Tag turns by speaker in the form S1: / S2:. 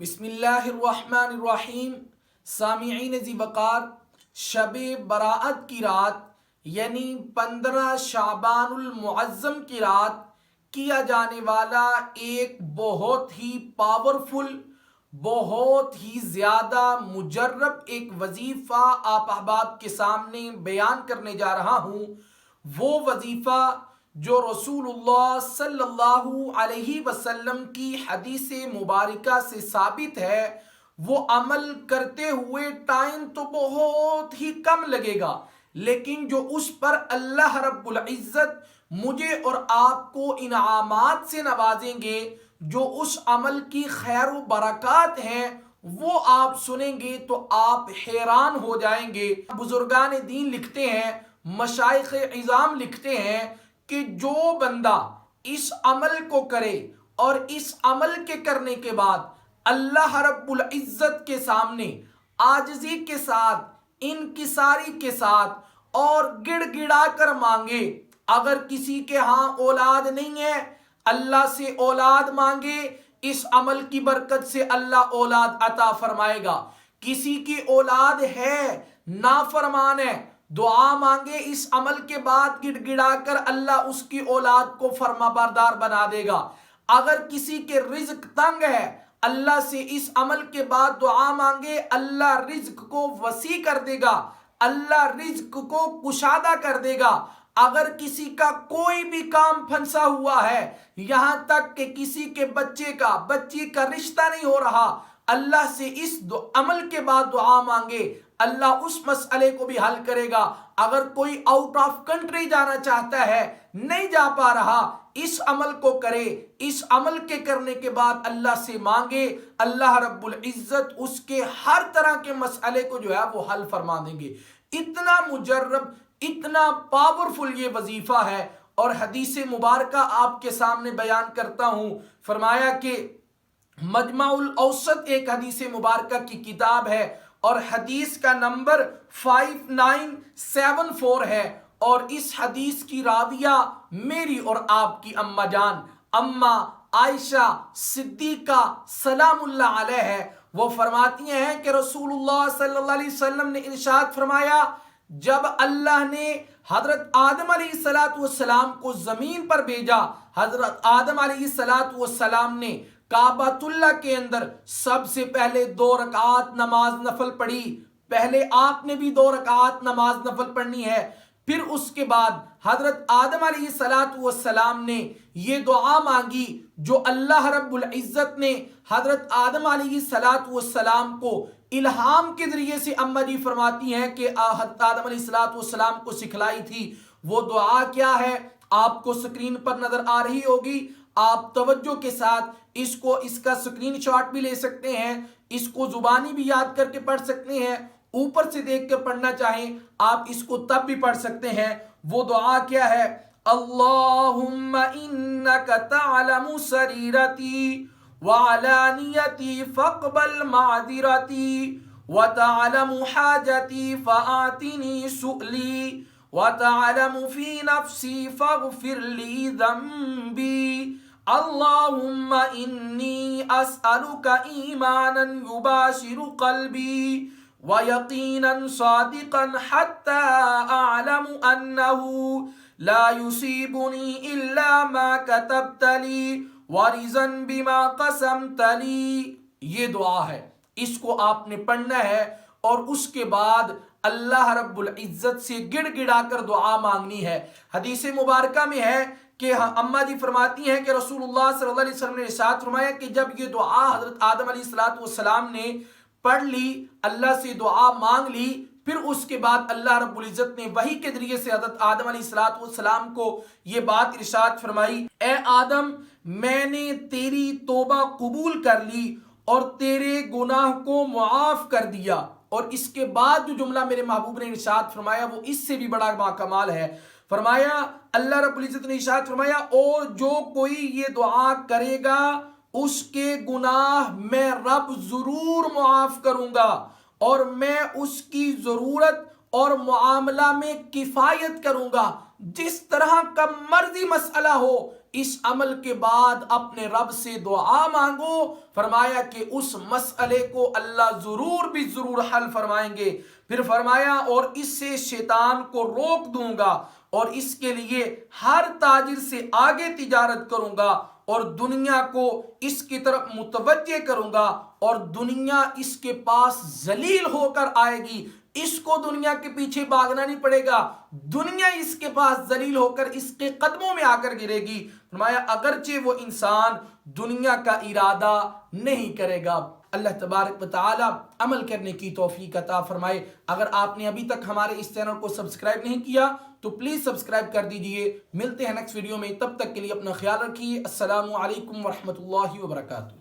S1: بسم اللہ الرحمن الرحیم۔ سامعین ذی وقار، شب براءت کی رات یعنی 15 شعبان المعظم کی رات کیا جانے والا ایک بہت ہی پاورفل، بہت ہی زیادہ مجرب ایک وظیفہ آپ احباب کے سامنے بیان کرنے جا رہا ہوں۔ وہ وظیفہ جو رسول اللہ صلی اللہ علیہ وسلم کی حدیث مبارکہ سے ثابت ہے، وہ عمل کرتے ہوئے ٹائم تو بہت ہی کم لگے گا، لیکن جو اس پر اللہ رب العزت مجھے اور آپ کو انعامات سے نوازیں گے، جو اس عمل کی خیر و برکات ہیں، وہ آپ سنیں گے تو آپ حیران ہو جائیں گے۔ بزرگان دین لکھتے ہیں، مشائخ عظام لکھتے ہیں کہ جو بندہ اس عمل کو کرے اور اس عمل کے کرنے کے بعد اللہ رب العزت کے سامنے عاجزی کے ساتھ، انکساری کے ساتھ اور گڑ گڑا کر مانگے، اگر کسی کے ہاں اولاد نہیں ہے اللہ سے اولاد مانگے، اس عمل کی برکت سے اللہ اولاد عطا فرمائے گا۔ کسی کی اولاد ہے، نافرمان ہے، دعا مانگے اس عمل کے بعد گڑ گڑا کر اللہ اس کی اولاد کو فرما بردار بنا دے گا۔ اگر کسی کے رزق تنگ ہے، اللہ سے اس عمل کے بعد دعا مانگے، اللہ رزق کو وسیع کر دے گا، اللہ رزق کو کشادہ کر دے گا۔ اگر کسی کا کوئی بھی کام پھنسا ہوا ہے، یہاں تک کہ کسی کے بچی کا رشتہ نہیں ہو رہا، اللہ سے اس عمل کے بعد دعا مانگے، اللہ اس مسئلے کو بھی حل کرے گا۔ اگر کوئی آؤٹ آف کنٹری جانا چاہتا ہے، نہیں جا پا رہا، اس عمل کو کرے، اس عمل کے کرنے کے بعد اللہ سے مانگے، اللہ رب العزت اس کے ہر طرح کے مسئلے کو جو ہے وہ حل فرما دیں گے۔ اتنا مجرب، اتنا پاورفل یہ وظیفہ ہے، اور حدیث مبارکہ آپ کے سامنے بیان کرتا ہوں۔ فرمایا کہ مجمع الاوسط ایک حدیث مبارکہ کی کتاب ہے اور حدیث کا نمبر 5974 ہے، اور اس حدیث کی راویہ میری اور آپ کی اماں جان اماں عائشہ صدیقہ سلام اللہ علیہ ہے۔ وہ فرماتی ہیں کہ رسول اللہ صلی اللہ علیہ وسلم نے ارشاد فرمایا، جب اللہ نے حضرت آدم علیہ السلام کو زمین پر بھیجا، حضرت آدم علیہ السلام نے کعبۃ اللہ کے اندر سب سے پہلے 2 رکعات نماز نفل پڑھی۔ پہلے آپ نے بھی 2 رکعات نماز نفل پڑھنی ہے، پھر اس کے بعد حضرت آدم علیہ السلام نے یہ دعا مانگی جو اللہ رب العزت نے حضرت آدم علیہ السلام کو الہام کے ذریعے سے اماں جی فرماتی ہیں کہ حضرت آدم علیہ السلام کو سکھلائی تھی۔ وہ دعا کیا ہے آپ کو سکرین پر نظر آ رہی ہوگی، آپ توجہ کے ساتھ اس کا سکرین شاٹ بھی لے سکتے ہیں، اس کو زبانی بھی یاد کر کے پڑھ سکتے ہیں، اوپر سے دیکھ کر پڑھنا چاہیں آپ اس کو تب بھی پڑھ سکتے ہیں۔ وہ دعا کیا ہے؟ اللہم انک تعلم سریرتی وعلانیتی فاقبل معذرتی وتعلم حاجتی فآتنی سؤلی وتعلم فی نفسی فاغفر لی ذنبی اللہم انی اسألک ایمانا یباشر قلبی ویقینا صادقا حتی اعلم انہو لا یصیبنی الا ما کتبت لی ورزا بما قسمت لی۔ یہ دعا ہے، اس کو آپ نے پڑھنا ہے، اور اس کے بعد اللہ رب العزت سے گڑ گڑا کر دعا مانگنی ہے۔ حدیث مبارکہ میں ہے کہ اماں جی فرماتی ہیں کہ رسول اللہ صلی اللہ علیہ وسلم نے ارشاد فرمایا کہ جب یہ دعا حضرت آدم علیہ السلام نے پڑھ لی، اللہ سے دعا مانگ لی، پھر اس کے بعد اللہ رب العزت نے وحی کے ذریعے سے حضرت آدم علیہ السلام کو یہ بات ارشاد فرمائی، اے آدم میں نے تیری توبہ قبول کر لی اور تیرے گناہ کو معاف کر دیا۔ اور اس کے بعد جو جملہ میرے محبوب نے ارشاد فرمایا وہ اس سے بھی بڑا باکمال ہے۔ فرمایا اللہ رب العزت نے ارشاد فرمایا، اور جو کوئی یہ دعا کرے گا اس کے گناہ میں رب ضرور معاف کروں گا، اور میں اس کی ضرورت اور معاملہ میں کفایت کروں گا۔ جس طرح کا مرضی مسئلہ ہو، اس عمل کے بعد اپنے رب سے دعا مانگو، فرمایا کہ اس مسئلے کو اللہ ضرور بھی ضرور حل فرمائیں گے. پھر فرمایا اور اس سے شیطان کو روک دوں گا اور اس کے لیے ہر تاجر سے آگے تجارت کروں گا اور دنیا کو اس کی طرف متوجہ کروں گا اور دنیا اس کے پاس ذلیل ہو کر آئے گی. اس کو دنیا کے پیچھے بھاگنا نہیں پڑے گا, دنیا اس کے پاس ذلیل ہو کر اس کے قدموں میں آ کر گرے گی. فرمایا اگرچہ وہ انسان دنیا کا ارادہ نہیں کرے گا. اللہ تبارک و تعالی عمل کرنے کی توفیق عطا فرمائے. اگر آپ نے ابھی تک ہمارے اس چینل کو سبسکرائب نہیں کیا تو پلیز سبسکرائب کر دیجئے. ملتے ہیں نیکسٹ ویڈیو میں, تب تک کے لیے اپنا خیال رکھیے. السلام علیکم ورحمۃ اللہ وبرکاتہ.